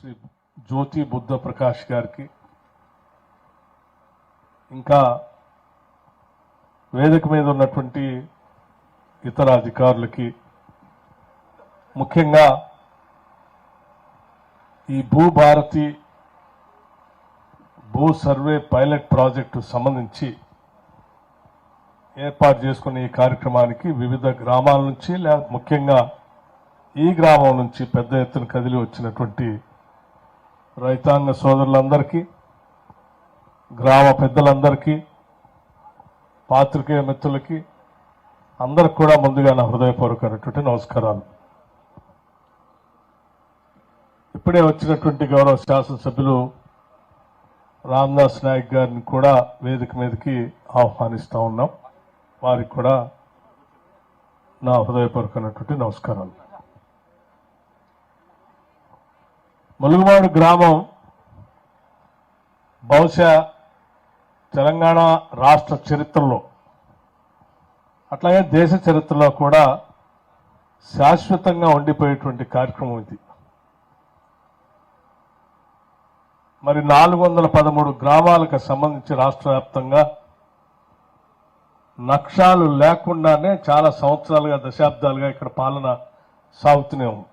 శ్రీ జ్యోతి బుద్ధ ప్రకాష్ గారికి, ఇంకా వేదిక మీద ఉన్నటువంటి ఇతర అధికారులకి, ముఖ్యంగా ఈ భూభారతి భూ సర్వే పైలట్ ప్రాజెక్టు సంబంధించి ఏర్పాటు చేసుకున్న ఈ కార్యక్రమానికి వివిధ గ్రామాల నుంచి ముఖ్యంగా ఈ గ్రామం నుంచి పెద్ద ఎత్తున కదిలి వచ్చినటువంటి రైతాంగ సోదరులందరికీ, గ్రామ పెద్దలందరికీ, పాత్రికేయ మిత్రులకి అందరికి కూడా ముందుగా నా హృదయపూర్వకమైనటువంటి నమస్కారాలు. ఇప్పుడే వచ్చినటువంటి గౌరవ శాసనసభ్యులు రామదాస్ నాయక్ గారిని కూడా వేదిక మీదకి ఆహ్వానిస్తా ఉన్నాం. వారికి కూడా నా హృదయపూర్వకమైనటువంటి నమస్కారాలు. ములుగుమాడు గ్రామం బహుశా తెలంగాణ రాష్ట్ర చరిత్రలో, అట్లాగే దేశ చరిత్రలో కూడా శాశ్వతంగా ఉండిపోయేటువంటి కార్యక్రమం ఇది. మరి 413 గ్రామాలకు సంబంధించి రాష్ట్ర వ్యాప్తంగా లక్ష్యాలు లేకుండానే చాలా సంవత్సరాలుగా, దశాబ్దాలుగా ఇక్కడ పాలన సాగుతూనే ఉంది.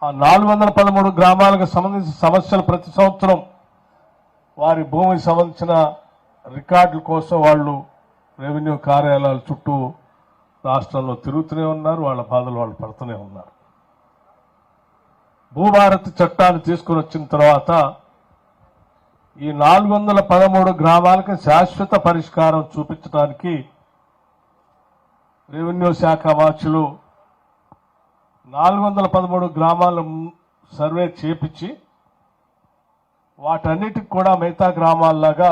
ఆ 413 గ్రామాలకు సంబంధించిన సమస్యలు ప్రతి సంవత్సరం వారి భూమికి సంబంధించిన రికార్డుల కోసం వాళ్ళు రెవెన్యూ కార్యాలయాల చుట్టూ రాష్ట్రంలో తిరుగుతూనే ఉన్నారు. వాళ్ళ బాధలు వాళ్ళు పడుతూనే ఉన్నారు. భూభారతి చట్టాన్ని తీసుకుని వచ్చిన తర్వాత ఈ 413 గ్రామాలకు శాశ్వత పరిష్కారం చూపించడానికి రెవెన్యూ శాఖ మార్చులు 413 గ్రామాల సర్వే చేపించి వాటన్నిటికి కూడా మిగతా గ్రామాల్లాగా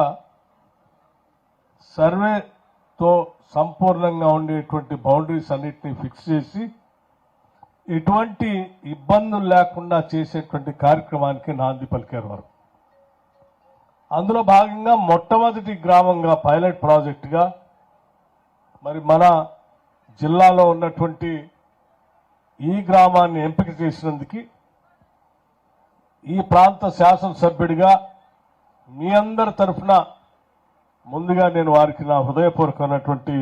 సర్వేతో సంపూర్ణంగా ఉండేటువంటి బౌండరీస్ అన్నిటినీ ఫిక్స్ చేసి ఎటువంటి ఇబ్బందులు లేకుండా చేసేటువంటి కార్యక్రమానికి నాంది పలికారు వారు. అందులో భాగంగా మొట్టమొదటి గ్రామంగా పైలట్ ప్రాజెక్టుగా మరి మన జిల్లాలో ఉన్నటువంటి ఈ గ్రామాన్ని ఎంపిక చేసినందుకు ఈ ప్రాంత శాసనసభ్యుడిగా మీ అందరి తరఫున ముందుగా నేను వారికి నా హృదయపూర్వకమైనటువంటి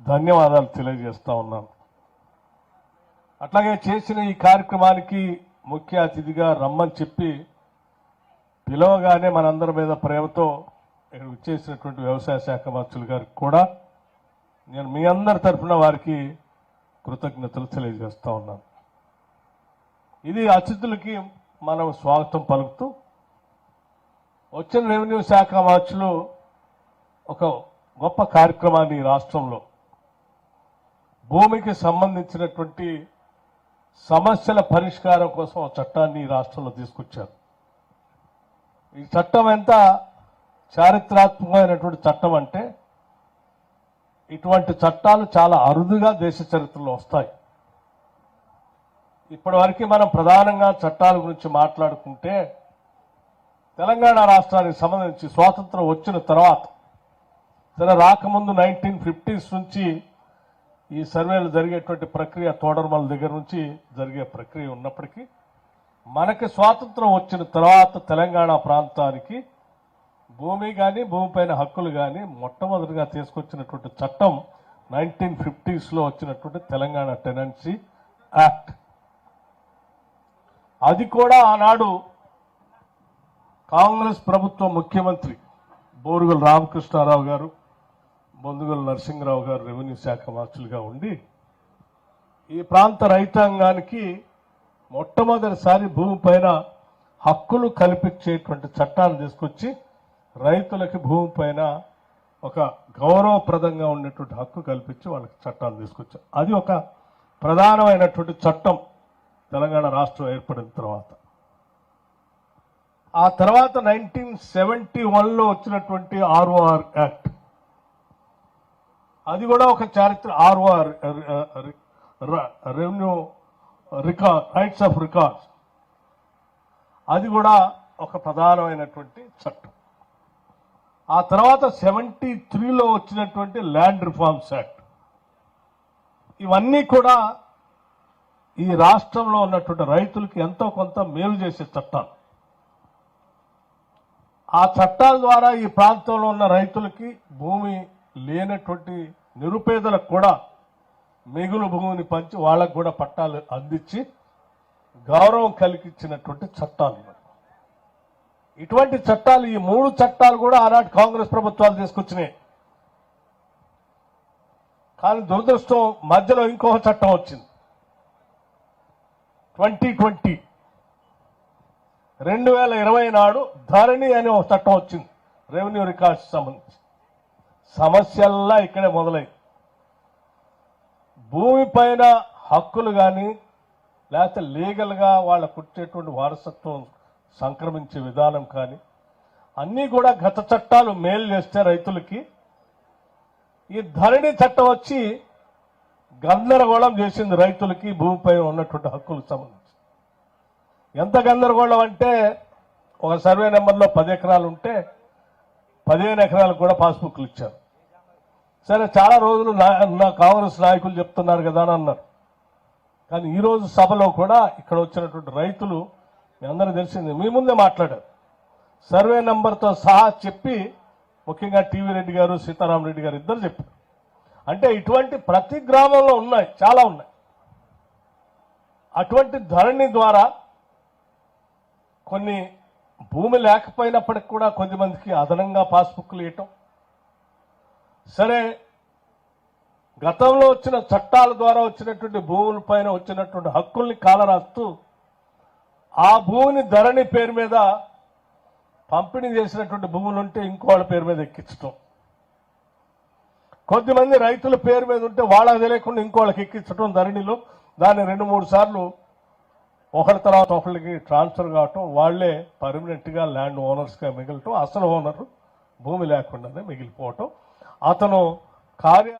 ధన్యవాదాలు తెలియజేస్తా ఉన్నాను. అట్లాగే చేసిన ఈ కార్యక్రమానికి ముఖ్య అతిథిగా రమ్మని చెప్పి పిలవగానే మనందరి మీద ప్రేమతో ఇక్కడ విచ్చేసినటువంటి వ్యవసాయ శాఖ మంత్రులు గారికి కూడా నేను మీ అందరి తరఫున వారికి కృతజ్ఞతలు తెలియజేస్తా ఉన్నాను. ఇది అతిథులకి మనం స్వాగతం పలుకుతూ వచ్చిన రెవెన్యూ శాఖ మంత్రులు ఒక గొప్ప కార్యక్రమాన్ని రాష్ట్రంలో భూమికి సంబంధించినటువంటి సమస్యల పరిష్కారం కోసం ఒక చట్టాన్ని రాష్ట్రంలో తీసుకొచ్చారు. ఈ చట్టం ఎంత చారిత్రాత్మకమైనటువంటి చట్టం అంటే ఇటువంటి చట్టాలు చాలా అరుదుగా దేశ చరిత్రలో వస్తాయి. ఇప్పటి వరకు మనం ప్రధానంగా చట్టాల గురించి మాట్లాడుకుంటే తెలంగాణ రాష్ట్రానికి సంబంధించి స్వాతంత్రం వచ్చిన తర్వాత రాకముందు 1950s నుంచి ఈ సర్వేలు జరిగేటువంటి ప్రక్రియ తోడర్మల దగ్గర నుంచి జరిగే ప్రక్రియ ఉన్నప్పటికీ మనకి స్వాతంత్రం వచ్చిన తర్వాత తెలంగాణ ప్రాంతానికి భూమి కానీ భూమిపైన హక్కులు కానీ మొట్టమొదటిగా తీసుకొచ్చినటువంటి చట్టం 1950s లో వచ్చినటువంటి తెలంగాణ టెనెన్సీ యాక్ట్. అది కూడా ఆనాడు కాంగ్రెస్ ప్రభుత్వ ముఖ్యమంత్రి బోరుగుల రామకృష్ణారావు గారు, బొందుగల నరసింహరావు గారు రెవెన్యూ శాఖ మంత్రులుగా ఉండి ఈ ప్రాంత రైతాంగానికి మొట్టమొదటిసారి భూమిపైన హక్కులు కల్పించేటువంటి చట్టాన్ని తీసుకొచ్చి రైతులకి భూమిపైన ఒక గౌరవప్రదంగా ఉండేటువంటి హక్కు కల్పించి వాళ్ళకి చట్టాలు తీసుకొచ్చారు. అది ఒక ప్రధానమైనటువంటి చట్టం తెలంగాణ రాష్ట్రం ఏర్పడిన తర్వాత. ఆ తర్వాత 1971లో వచ్చినటువంటి ఆర్ఓఆర్ యాక్ట్, అది కూడా ఒక చారిత్ర. ROR revenue rights of records, అది కూడా ఒక ప్రధానమైనటువంటి చట్టం. ఆ తర్వాత 73లో వచ్చినటువంటి ల్యాండ్ రిఫార్మ్స్ యాక్ట్, ఇవన్నీ కూడా ఈ రాష్ట్రంలో ఉన్నటువంటి రైతులకి ఎంతో కొంత మేలు చేసే చట్టాలు. ఆ చట్టాల ద్వారా ఈ ప్రాంతంలో ఉన్న రైతులకి భూమి లేనటువంటి నిరుపేదలకు కూడా మిగులు భూమిని పంచి వాళ్ళకు కూడా పట్టాలు అందించి గౌరవం కలిగించినటువంటి చట్టాలు. ఇటువంటి చట్టాలు, ఈ 3 చట్టాలు కూడా ఆనాటి కాంగ్రెస్ ప్రభుత్వాలు తీసుకొచ్చినాయి. కానీ దురదృష్టం మధ్యలో ఇంకొక చట్టం వచ్చింది. 2020 నాడు ధరణి అనే ఒక చట్టం వచ్చింది. రెవెన్యూ రికార్డ్స్ సంబంధించి సమస్యల్లా ఇక్కడే మొదలైంది. భూమి పైన హక్కులు కానీ లేకపోతే లీగల్గా వాళ్ళకు వచ్చేటువంటి వారసత్వం సంక్రమించే విధానం కానీ అన్నీ కూడా గత చట్టాలు మేలు చేస్తే రైతులకి, ఈ ధరణి చట్టం వచ్చి గందరగోళం చేసింది రైతులకి భూమిపై ఉన్నటువంటి హక్కులకు సంబంధించి. ఎంత గందరగోళం అంటే ఒక సర్వే నెంబర్లో 10 ఎకరాలు ఉంటే 15 ఎకరాలకు కూడా పాస్బుక్లు ఇచ్చారు. సరే, చాలా రోజులు నా కాంగ్రెస్ నాయకులు చెప్తున్నారు కదా అని అన్నారు. కానీ ఈరోజు సభలో కూడా ఇక్కడ వచ్చినటువంటి రైతులు మీ అందరూ తెలిసింది, మీ ముందే మాట్లాడారు. సర్వే నెంబర్తో సహా చెప్పి, ముఖ్యంగా టీవీ రెడ్డి గారు, సీతారామరెడ్డి గారు ఇద్దరు చెప్పారు. అంటే ఇటువంటి ప్రతి గ్రామంలో ఉన్నాయి, చాలా ఉన్నాయి. అటువంటి ధరణి ద్వారా కొన్ని భూమి లేకపోయినప్పటికి కూడా కొద్దిమందికి అదనంగా పాస్బుక్లు ఇవ్వటం. సరే, గతంలో వచ్చిన చట్టాల ద్వారా వచ్చినటువంటి భూములపైన వచ్చినటువంటి హక్కుల్ని కాలరాస్తూ ఆ భూమిని ధరణి పేరు మీద పంపిణీ చేసినటువంటి భూములుంటే ఇంకోళ్ళ పేరు మీద ఎక్కించడం, కొద్దిమంది రైతుల పేరు మీద ఉంటే వాళ్ళకి తెలియకుండా ఇంకోళ్ళకి ఎక్కించడం ధరణిలో, దాన్ని 2-3 సార్లు ఒకరి తర్వాత ఒకరికి ట్రాన్స్ఫర్ కావటం, వాళ్లే పర్మనెంట్ గా ల్యాండ్ ఓనర్స్ గా మిగలటం, అసలు ఓనర్ భూమి లేకుండానే మిగిలిపోవటం, అతను కార్య